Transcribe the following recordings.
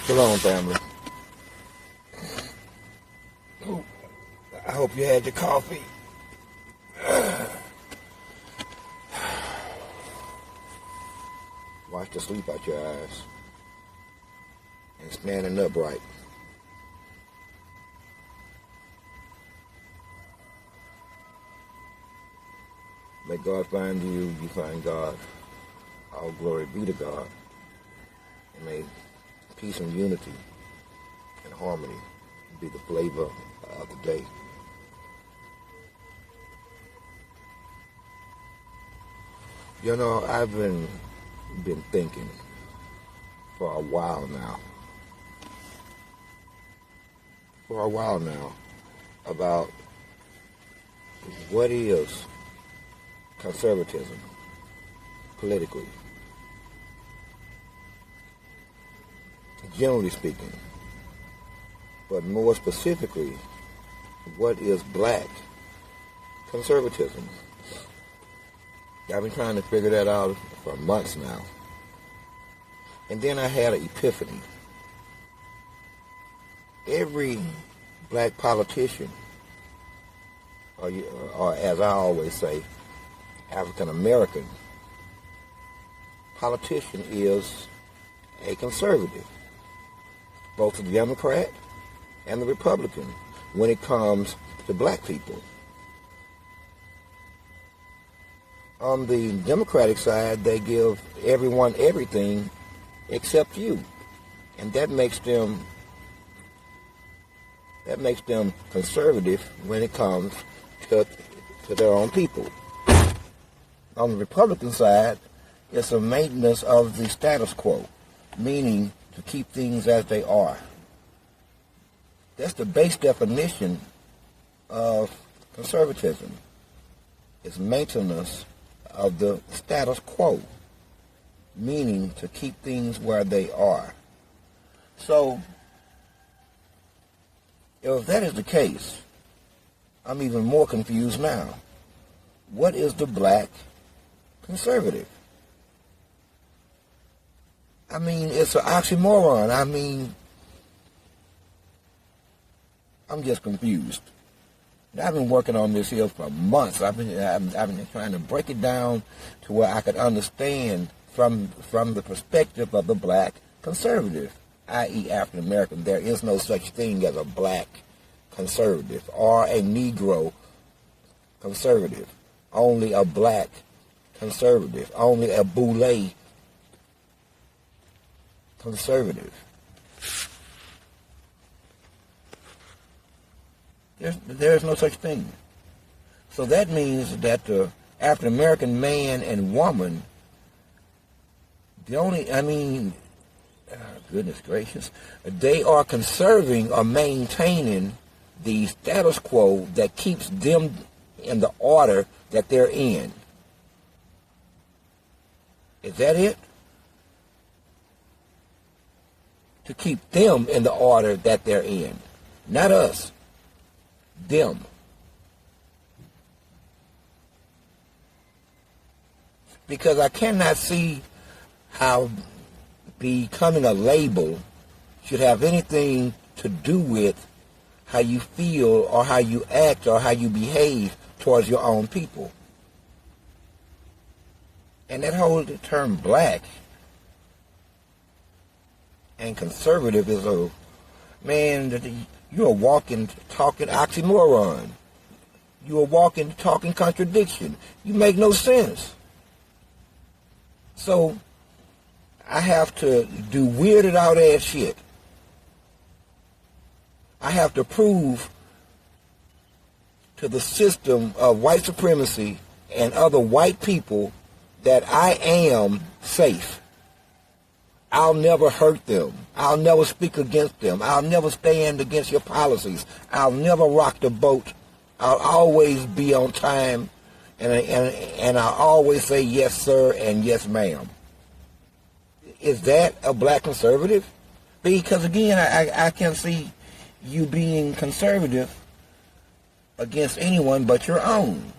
Shalom, family. I hope you had your coffee. Wash the sleep out your eyes. And standing upright. May God find you, you find God. All glory be to God. And may peace and unity and harmony be the flavor of the day. You know, I've been thinking for a while now. About what is conservatism politically, generally speaking, but more specifically, what is black conservatism? I've been trying to figure that out for months now. And then I had an epiphany. Every black politician, or as I always say, African American politician is a conservative, both the Democrat and the Republican, when it comes to black people. On the Democratic side, they give everyone everything except you, and that makes them conservative when it comes to their own people. On the Republican side, it's a maintenance of the status quo, meaning to keep things as they are. That's the base definition of conservatism. It's maintenance of the status quo, meaning to keep things where they are. So, if that is the case, I'm even more confused now. What is the black conservative? I mean, it's an oxymoron. I mean, I'm just confused. I've been working on this here for months. I've been trying to break it down to where I could understand from the perspective of the black conservative, i.e. African American. There is no such thing as a black conservative or a Negro conservative. Only a black conservative. Only a Boule conservative. There's no such thing. So that means that the African American man and woman, goodness gracious, they are conserving or maintaining the status quo that keeps them in the order that they're in. Is that it? To keep them in the order that they're in. Not us. Them. Because I cannot see how becoming a label should have anything to do with how you feel or how you act or how you behave towards your own people. And that whole term black and conservative is you're a walking, talking oxymoron. You're a walking, talking contradiction. You make no sense. So, I have to do weirded out ass shit. I have to prove to the system of white supremacy and other white people that I am safe. I'll never hurt them. I'll never speak against them. I'll never stand against your policies. I'll never rock the boat. I'll always be on time, and I'll always say yes, sir, and yes, ma'am. Is that a black conservative? Because, again, I can't see you being conservative against anyone but your own.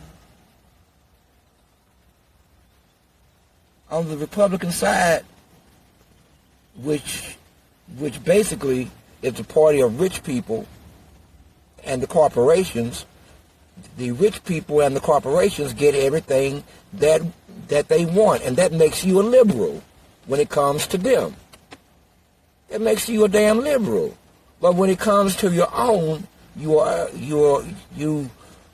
On the Republican side, which which basically is the party of rich people and the corporations. The rich people and the corporations get everything that they want, and that makes you a liberal when it comes to them. It makes you a damn liberal. But when it comes to your own, you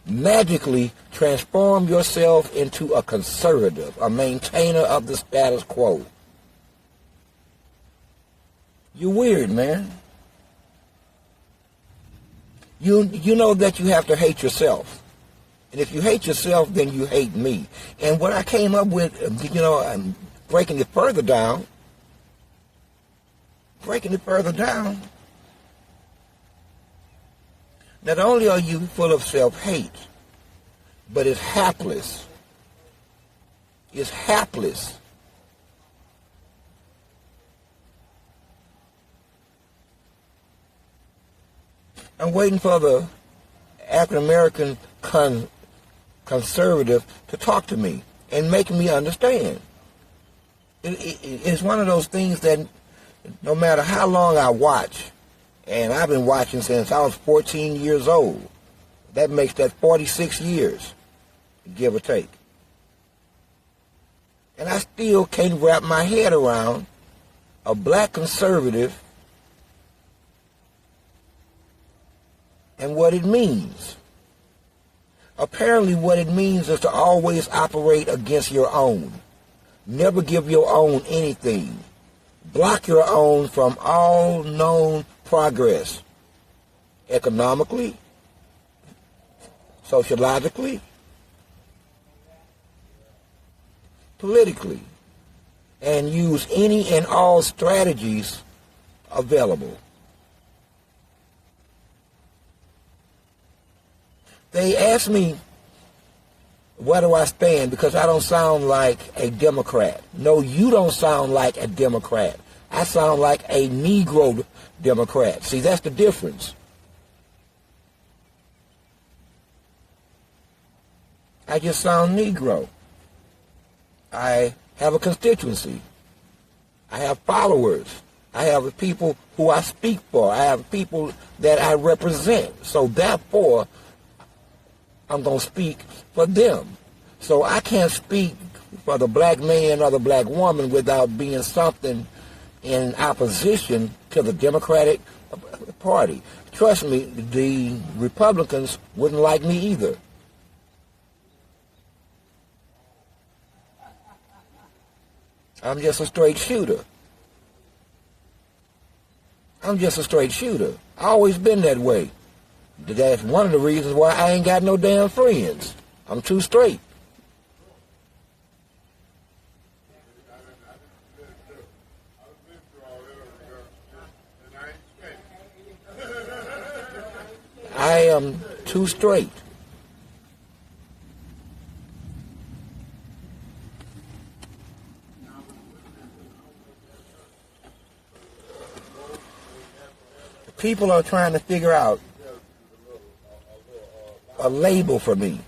magically transform yourself into a conservative, a maintainer of the status quo. You're weird, man. You know that you have to hate yourself. And if you hate yourself, then you hate me. And what I came up with, I'm breaking it further down, not only are you full of self-hate, but it's hapless. It's hapless. I'm waiting for the African-American conservative to talk to me and make me understand. It's one of those things that no matter how long I watch, and I've been watching since I was 14 years old, that makes that 46 years, give or take. And I still can't wrap my head around a black conservative and what it means. Apparently what it means is to always operate against your own. Never give your own anything. Block your own from all known progress. Economically, sociologically, politically, and use any and all strategies available. They ask me, where do I stand? Because I don't sound like a Democrat. No, you don't sound like a Democrat. I sound like a Negro Democrat. See, that's the difference. I just sound Negro. I have a constituency. I have followers. I have people who I speak for. I have people that I represent. So therefore, I'm going to speak for them. So I can't speak for the black man or the black woman without being something in opposition to the Democratic Party. Trust me, the Republicans wouldn't like me either. I'm just a straight shooter. I've always been that way. That's one of the reasons why I ain't got no damn friends. I'm too straight. I am too straight. People are trying to figure out a label for me.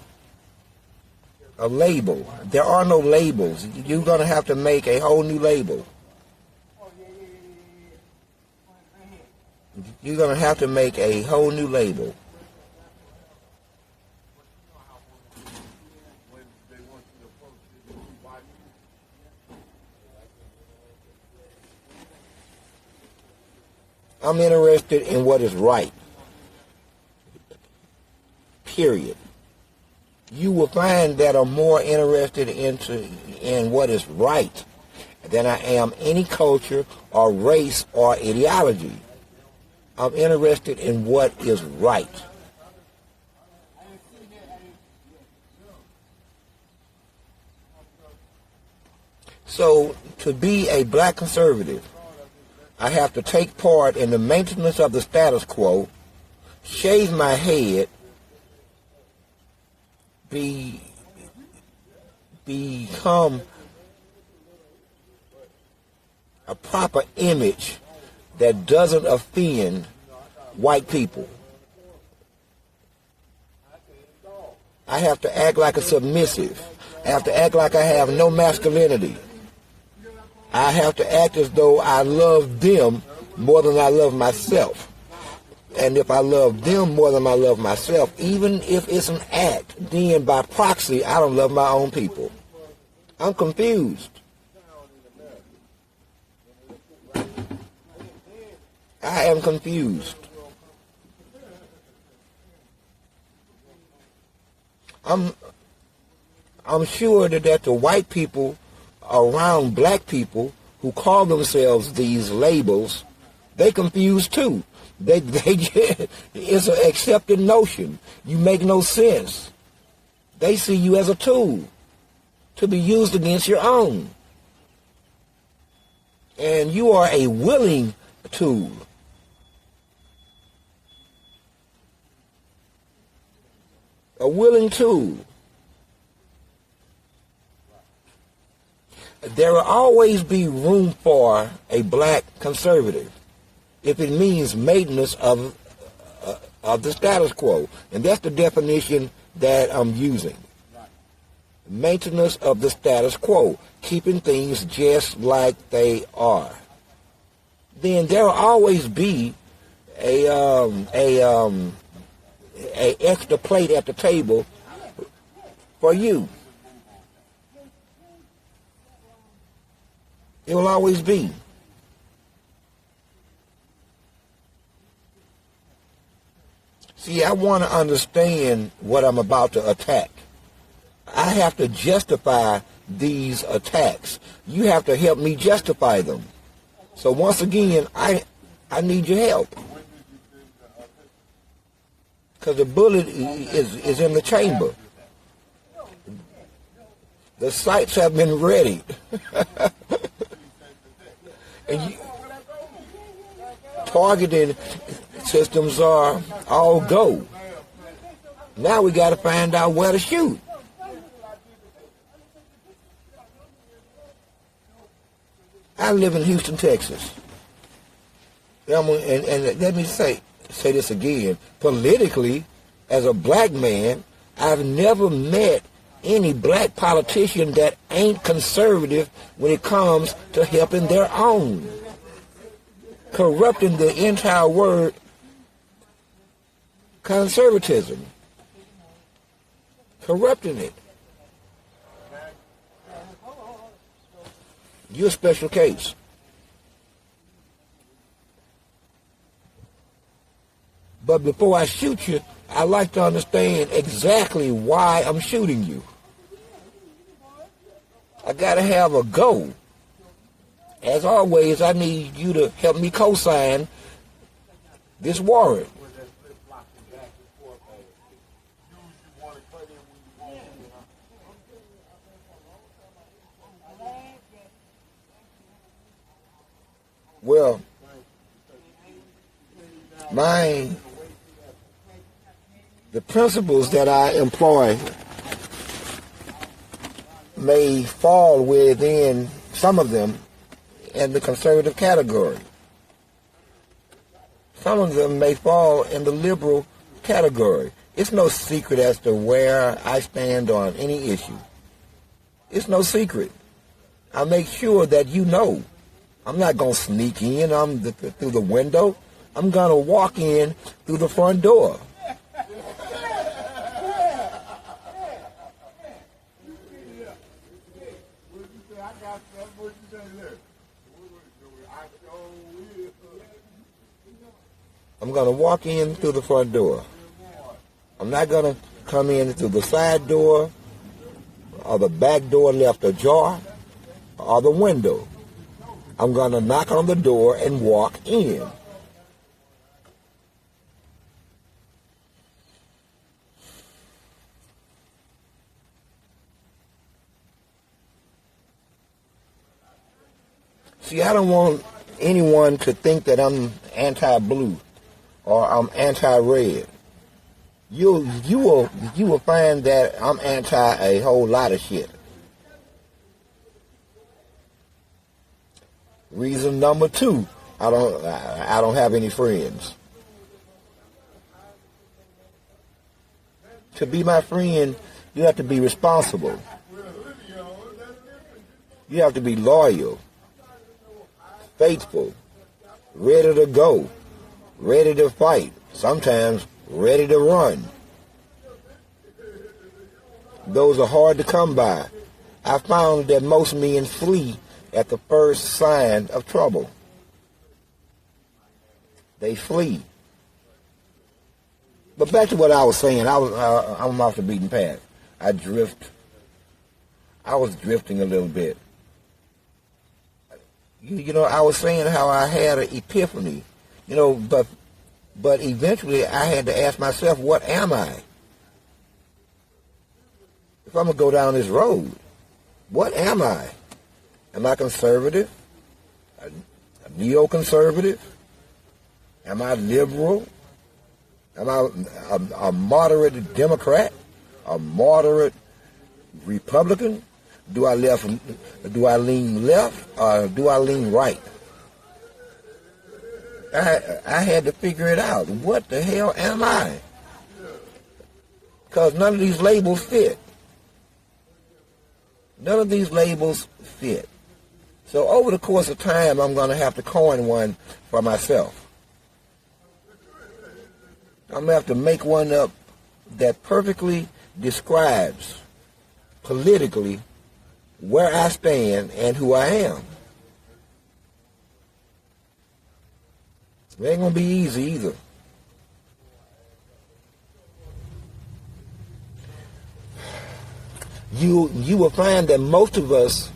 A label. There are no labels. You're going to have to make a whole new label. You're going to have to make a whole new label. I'm interested in what is right. Period. You will find that I'm more interested in what is right than I am any culture or race or ideology. I'm interested in what is right. So to be a black conservative, I have to take part in the maintenance of the status quo, shave my head, become a proper image that doesn't offend white people. I have to act like a submissive. I have to act like I have no masculinity. I have to act as though I love them more than I love myself. And if I love them more than I love myself, even if it's an act, then by proxy, I don't love my own people. I'm confused. I am confused. I'm sure that the white people around black people who call themselves these labels, they confused too. It's an accepted notion. You make no sense. They see you as a tool to be used against your own. And you are a willing tool. A willing tool. There will always be room for a black conservative if it means maintenance of the status quo. And that's the definition that I'm using. Maintenance of the status quo, keeping things just like they are. Then there will always be a extra plate at the table for you. It will always be. See, I want to understand what I'm about to attack. I have to justify these attacks. You have to help me justify them. So once again, I need your help. Because the bullet is in the chamber. The sights have been ready. And targeting systems are all go. Now we got to find out where to shoot. I live in Houston, Texas. And let me say this again. Politically, as a black man, I've never met any black politician that ain't conservative when it comes to helping their own. Corrupting the entire word conservatism. Corrupting it. You're a special case. But before I shoot you, I like to understand exactly why I'm shooting you. I gotta have a goal. As always, I need you to help me co-sign this warrant. Well, the principles that I employ may fall within, some of them, in the conservative category. Some of them may fall in the liberal category. It's no secret as to where I stand on any issue. It's no secret. I make sure that you know. I'm not going to sneak in through the window. I'm going to walk in through the front door. I'm going to walk in through the front door. I'm not going to come in through the side door or the back door left ajar or the window. I'm going to knock on the door and walk in. See, I don't want anyone to think that I'm anti-blue or I'm anti-red. You will find that I'm anti a whole lot of shit. Reason number 2, I don't have any friends. To be my friend, you have to be responsible. You have to be loyal, faithful, ready to go, ready to fight, sometimes ready to run. Those are hard to come by. I found that most men flee at the first sign of trouble. They flee. But back to what I was saying, I'm off the beaten path. I was drifting a little bit. You know, I was saying how I had an epiphany. You know, but eventually I had to ask myself, what am I? If I'm going to go down this road, what am I? Am I conservative? A neoconservative? Am I liberal? Am I a moderate Democrat? A moderate Republican? Do I lean left or do I lean right? I had to figure it out. What the hell am I? Because none of these labels fit. None of these labels fit. So over the course of time, I'm going to have to coin one for myself. I'm going to have to make one up that perfectly describes politically where I stand and who I am. It ain't going to be easy either. You will find that most of us,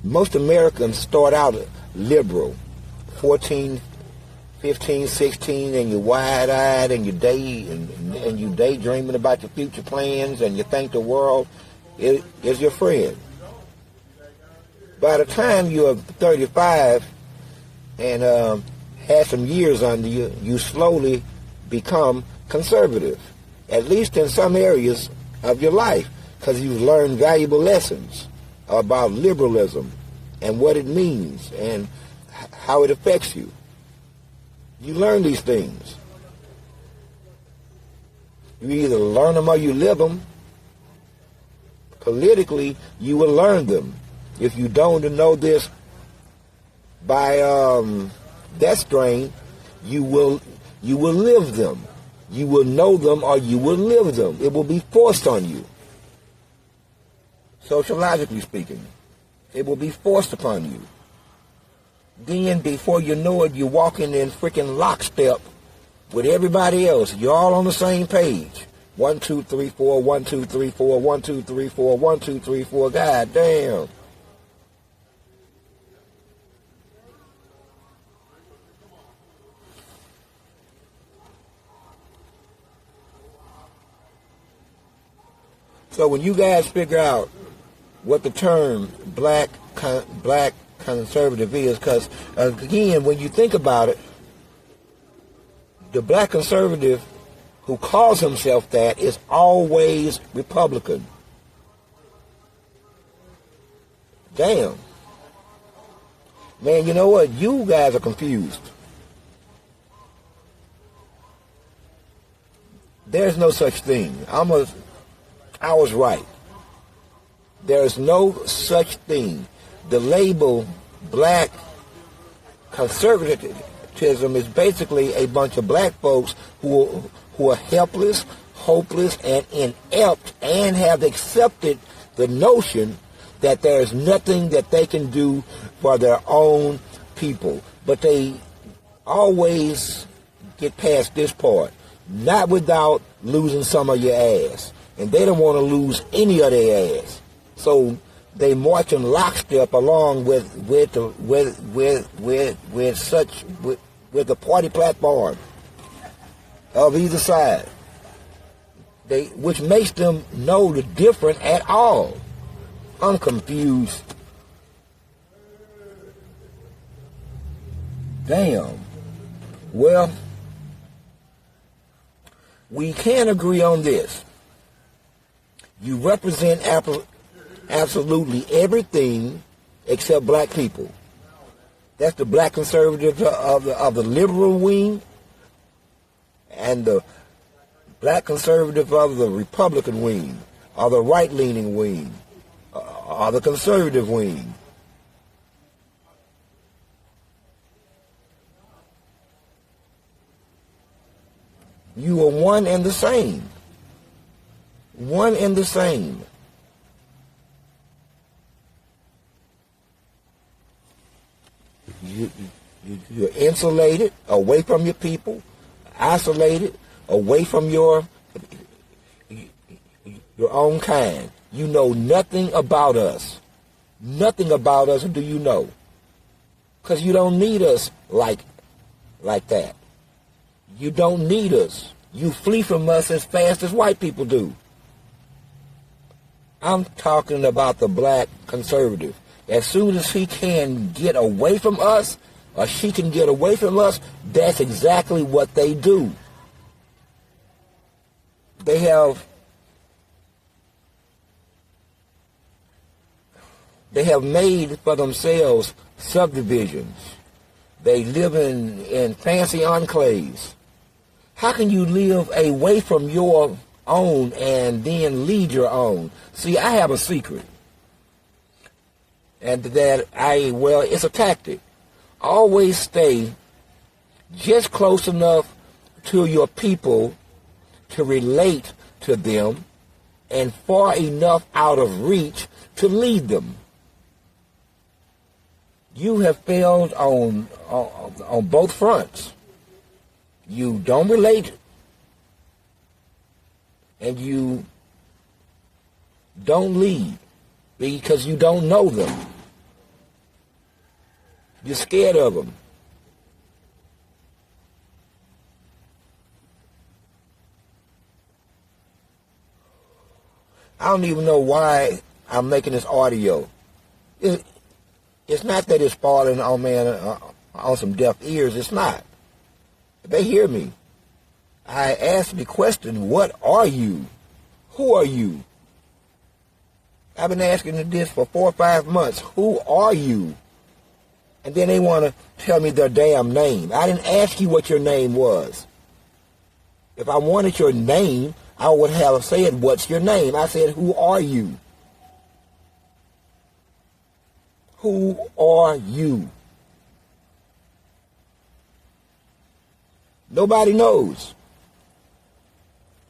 most Americans start out liberal, 14, 15, 16, and you're wide-eyed and you daydreaming about your future plans and you think the world is your friend. By the time you're 35 and have some years under you, you slowly become conservative, at least in some areas of your life, because you've learned valuable lessons about liberalism and what it means and how it affects you. You learn these things. You either learn them or you live them. Politically, you will learn them. If you don't know this by that strain, you will live them. You will know them or you will live them. It will be forced on you. Sociologically speaking, it will be forced upon you. Then before you know it, you're walking in freaking lockstep with everybody else. You're all on the same page. 1, 2, 3, 4, 1, 2, 3, 4, 1, 2, 3, 4, 1, 2, 3, 4. God damn. So when you guys figure out what the term black conservative is, because again, when you think about it, the black conservative who calls himself that is always Republican. Damn. Man, you know what? You guys are confused. There's no such thing. I was right. There's no such thing. The label black conservatism is basically a bunch of black folks who are helpless, hopeless, and inept, and have accepted the notion that there's nothing that they can do for their own people. But they always get past this part, not without losing some of your ass. And they don't want to lose any of their ass. So they march in lockstep along with the party platform of either side. Which makes them know the different at all. I'm confused. Damn. Well, we can agree on this. You represent absolutely everything except black people. That's the black conservative of the liberal wing, and the black conservative of the Republican wing, or the right-leaning wing, or the conservative wing. You are one and the same. One and the same. You're insulated, away from your people, isolated, away from your own kind. You know nothing about us. Nothing about us do you know. Because you don't need us like that. You don't need us. You flee from us as fast as white people do. I'm talking about the black conservative. As soon as he can get away from us, or she can get away from us, that's exactly what they do. They have made for themselves subdivisions. They live in fancy enclaves. How can you live away from your own and then lead your own? See, I have a secret. And it's a tactic. Always stay just close enough to your people to relate to them and far enough out of reach to lead them. You have failed on both fronts. You don't relate, and you don't lead because you don't know them. You're scared of them. I don't even know why I'm making this audio. It's not that it's falling on some deaf ears. It's not. They hear me. I asked the question, what are you? Who are you? I've been asking this for 4 or 5 months. Who are you? And then they want to tell me their damn name. I didn't ask you what your name was. If I wanted your name, I would have said, what's your name? I said, who are you? Who are you? Nobody knows.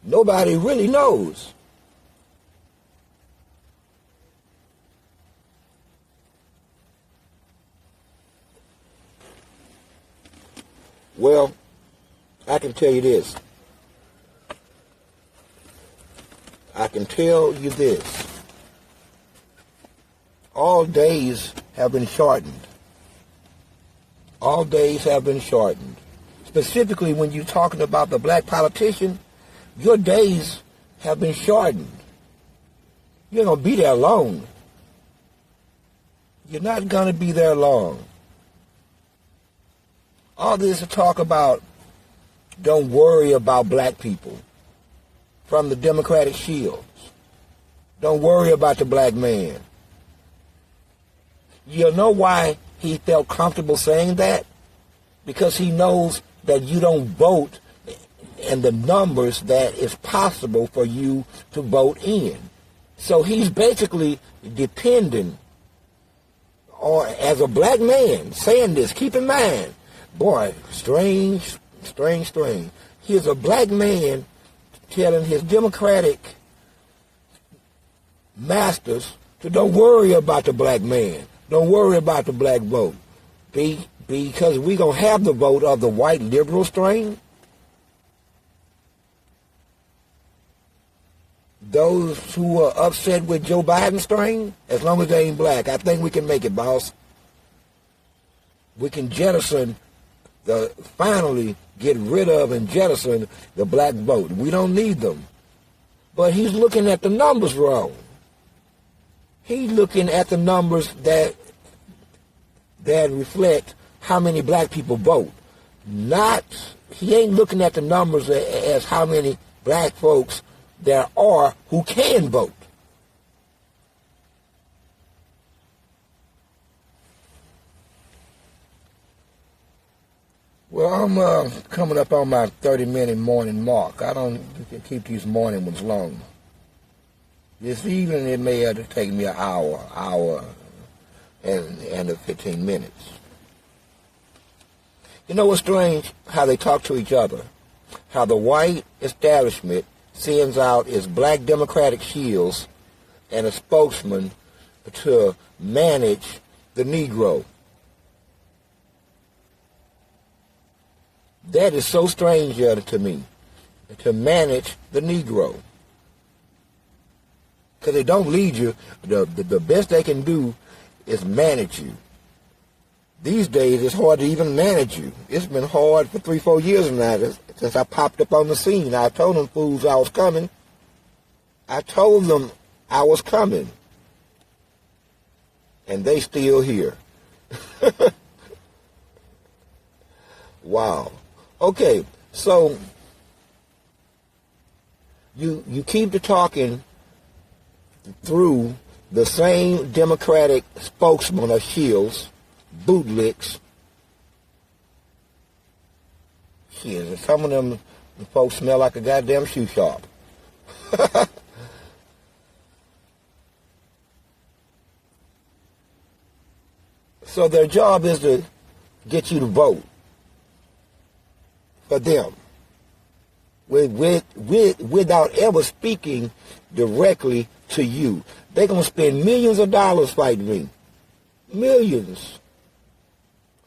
Nobody really knows. Well, I can tell you this. I can tell you this. All days have been shortened. All days have been shortened. Specifically, when you're talking about the black politician, your days have been shortened. You ain't going to be there long. You're not going to be there long. All this to talk about, don't worry about black people from the Democratic shields. Don't worry about the black man. You know why he felt comfortable saying that? Because he knows that you don't vote in the numbers that is possible for you to vote in. So he's basically dependent on, as a black man, saying this. Keep in mind, boy, strange. He is a black man telling his Democratic masters to don't worry about the black man. Don't worry about the black vote. Because we're going to have the vote of the white liberal strain. Those who are upset with Joe Biden strain, as long as they ain't black, I think we can make it, boss. We can finally get rid of and jettison the black vote. We don't need them. But he's looking at the numbers wrong. He's looking at the numbers that reflect how many black people vote. He ain't looking at the numbers as how many black folks there are who can vote. Well, I'm coming up on my 30-minute morning mark. I don't keep these morning ones long. This evening it may have taken me an hour and 15 minutes. You know what's strange? How they talk to each other. how the white establishment sends out its black Democratic shields and a spokesman to manage the Negro. That is so strange to me, to manage the Negro. Because they don't lead you. The best they can do is manage you. These days, it's hard to even manage you. It's been hard for 3-4 years now since I popped up on the scene. I told them fools I was coming. I told them I was coming. And they still here. Wow. Okay, so you keep the talking through the same Democratic spokesman of Shields, bootlicks. Shit, some of them folks smell like a goddamn shoe shop. So their job is to get you to vote for them without ever speaking directly to you. They're going to spend millions of dollars fighting me. Millions.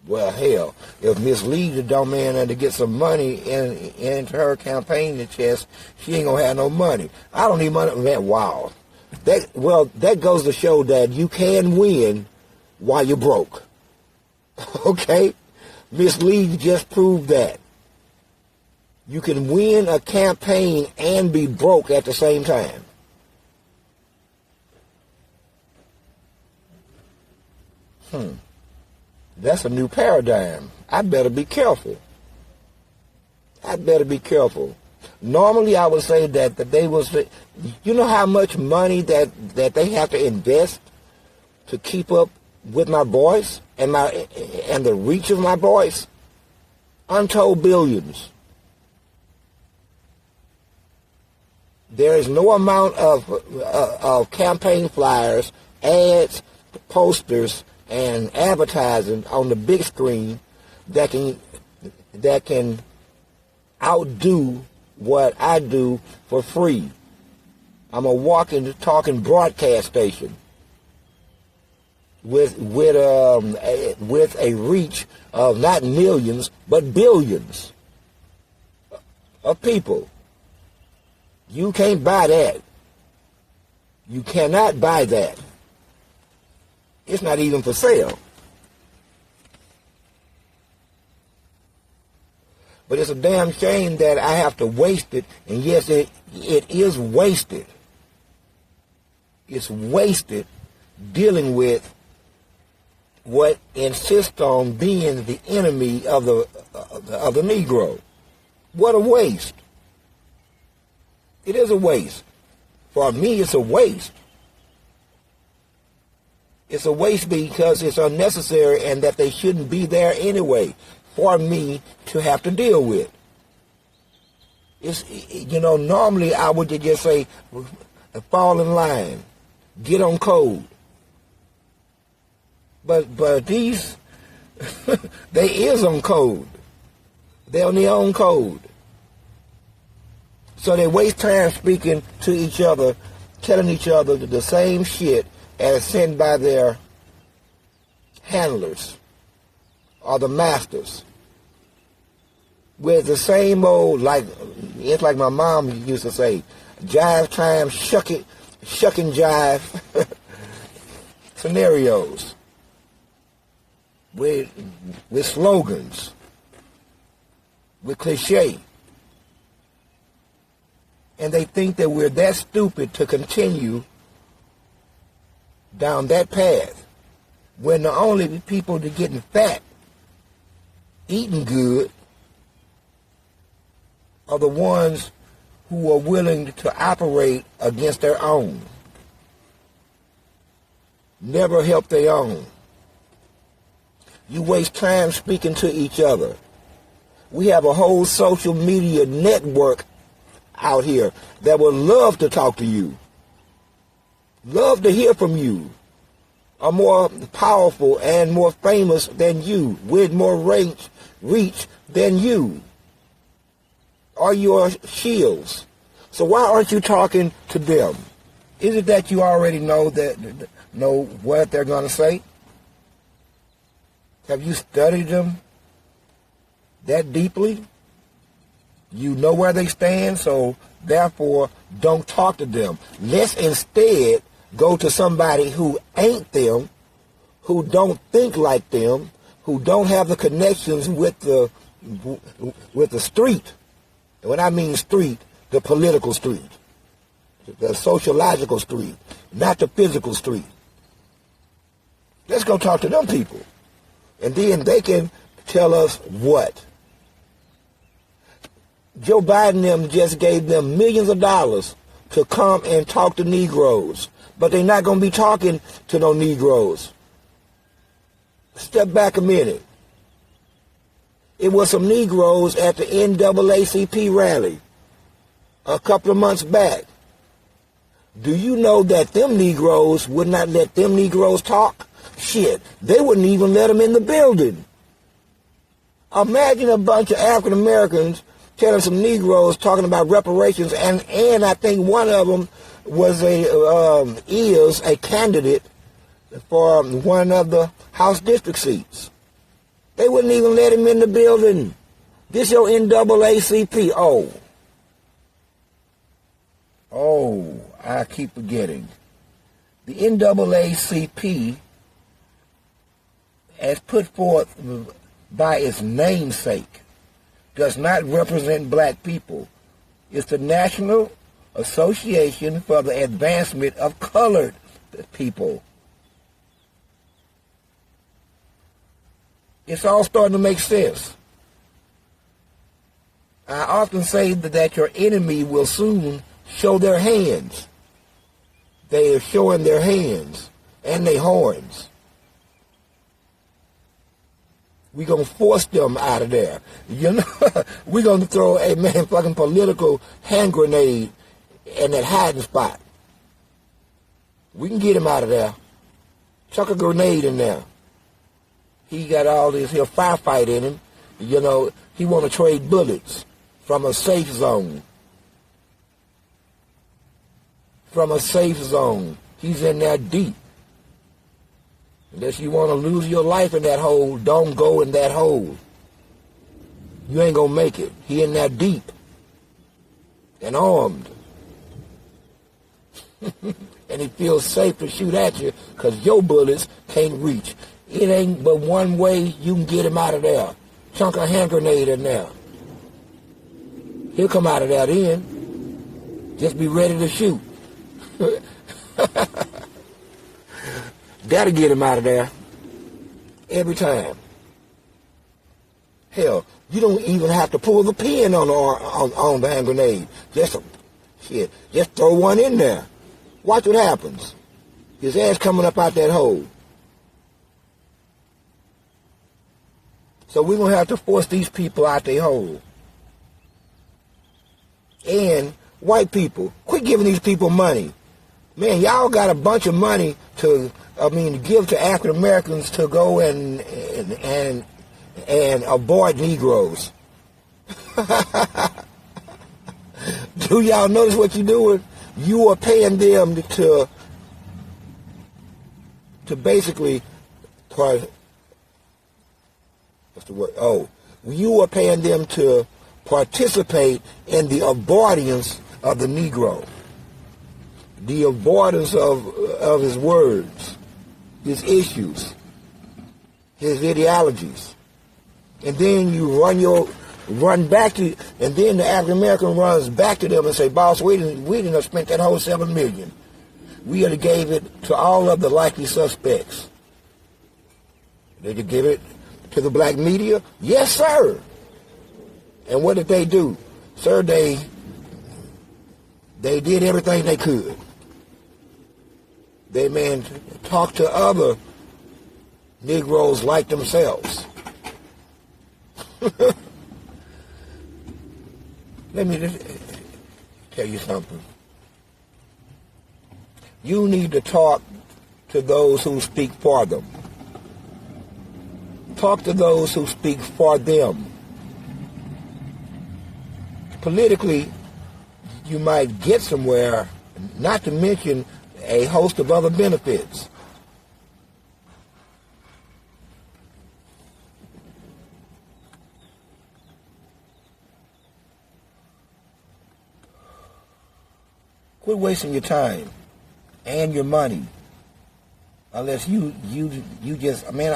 Well, hell, if Miss Lee, the dumb man, to get some money into her campaign chest, she ain't going to have no money. I don't need money. Man, wow. That goes to show that you can win while you're broke. Okay? Miss Lee just proved that. You can win a campaign and be broke at the same time. That's a new paradigm. I better be careful. Normally I would say that they was, you know how much money that they have to invest to keep up with my voice and the reach of my voice? Untold billions. There is no amount of campaign flyers, ads, posters, and advertising on the big screen that can outdo what I do for free. I'm a walking, talking broadcast station with a reach of not millions but billions of people. You can't buy that. You cannot buy that. It's not even for sale. But it's a damn shame that I have to waste it. And yes, it is wasted. It's wasted dealing with what insists on being the enemy of the Negro. What a waste. It is a waste. For me, it's a waste. It's a waste because it's unnecessary and that they shouldn't be there anyway for me to have to deal with. It's, normally I would just say, fall in line, get on code. But these, they is on code. They're on their own code. So they waste time speaking to each other, telling each other the same shit as sent by their handlers or the masters. With the same old, it's like my mom used to say, jive time, shuck and jive scenarios with slogans, with cliche. And they think that we're that stupid to continue down that path when the only people that are getting fat, eating good, are the ones who are willing to operate against their own. Never help their own. You waste time speaking to each other. We have a whole social media network out here that would love to talk to you. Love to hear from you. Are more powerful and more famous than you, with more reach than you. are your shields. So why aren't you talking to them? Is it that you already know what they're going to say? Have you studied them that deeply? You know where they stand, so therefore don't talk to them. Let's instead go to somebody who ain't them, who don't think like them, who don't have the connections with the street. And when I mean street, the political street, the sociological street, not the physical street. Let's go talk to them people. And then they can tell us what. Joe Biden them just gave them millions of dollars to come and talk to Negroes. But they're not going to be talking to no Negroes. Step back a minute. It was some Negroes at the NAACP rally a couple of months back. Do you know that them Negroes would not let them Negroes talk? Shit, they wouldn't even let them in the building. Imagine a bunch of African Americans telling some Negroes talking about reparations, and I think one of them was is a candidate for one of the House district seats. They wouldn't even let him in the building. This your NAACP. Oh, I keep forgetting. The NAACP, as put forth by its namesake, does not represent black people. It's the National Association for the Advancement of Colored People. It's all starting to make sense. I often say that your enemy will soon show their hands. They are showing their hands and their horns. We're going to force them out of there. You know, we're going to throw a fucking political hand grenade in that hiding spot. We can get him out of there. Chuck a grenade in there. He got all this here firefight in him. You know, he want to trade bullets from a safe zone. From a safe zone. He's in there deep. Unless you want to lose your life in that hole, don't go in that hole. You ain't going to make it. He in there deep and armed. And he feels safe to shoot at you because your bullets can't reach. It ain't but one way you can get him out of there. Chunk a hand grenade in there. He'll come out of there then. Just be ready to shoot. That'll get him out of there. Every time. Hell, you don't even have to pull the pin on the hand grenade. Just throw one in there. Watch what happens. His ass coming up out that hole. So we're going to have to force these people out their hole. And white people, quit giving these people money. Man, y'all got a bunch of money to give to African Americans to go and avoid Negroes. Do y'all notice what you're doing? You are paying them to basically, what's the word? You are paying them to participate in the avoidance of the Negro, the avoidance of his words, his issues, his ideologies. And then you run back to, and then the African American runs back to them and say, boss, we didn't have spent that whole $7 million. We had gave it to all of the likely suspects. They could give it to the black media? Yes, sir. And what did they do? Sir, they did everything they could. They, talked to other Negroes like themselves. Let me just tell you something. You need to talk to those who speak for them. Talk to those who speak for them. politically, you might get somewhere, not to mention a host of other benefits. Quit wasting your time and your money. Unless you just, I mean,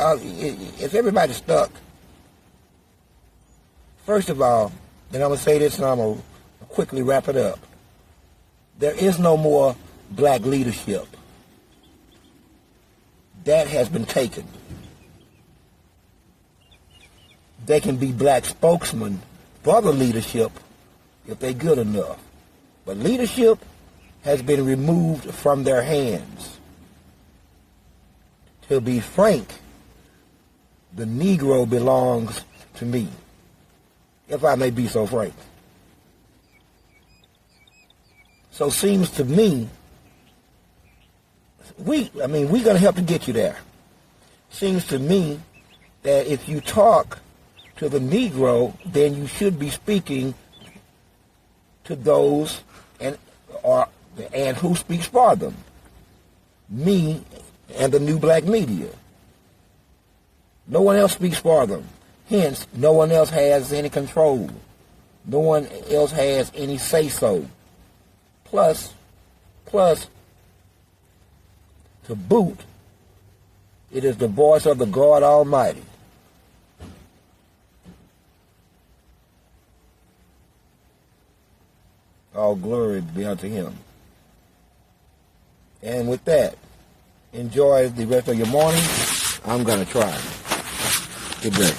if everybody's stuck, first of all, then I'm going to say this and I'm going to quickly wrap it up. There is no more black leadership. That has been taken. They can be black spokesmen for the leadership if they're good enough. But leadership has been removed from their hands. To be frank, the Negro belongs to me, if I may be so frank. So seems to me, we're going to help to get you there. Seems to me that if you talk to the Negro, then you should be speaking to those and who speaks for them. Me and the new black media. No one else speaks for them. Hence, no one else has any control. No one else has any say-so. Plus, to boot, it is the voice of the God Almighty. All glory be unto him. And with that, enjoy the rest of your morning. I'm going to try. Good day.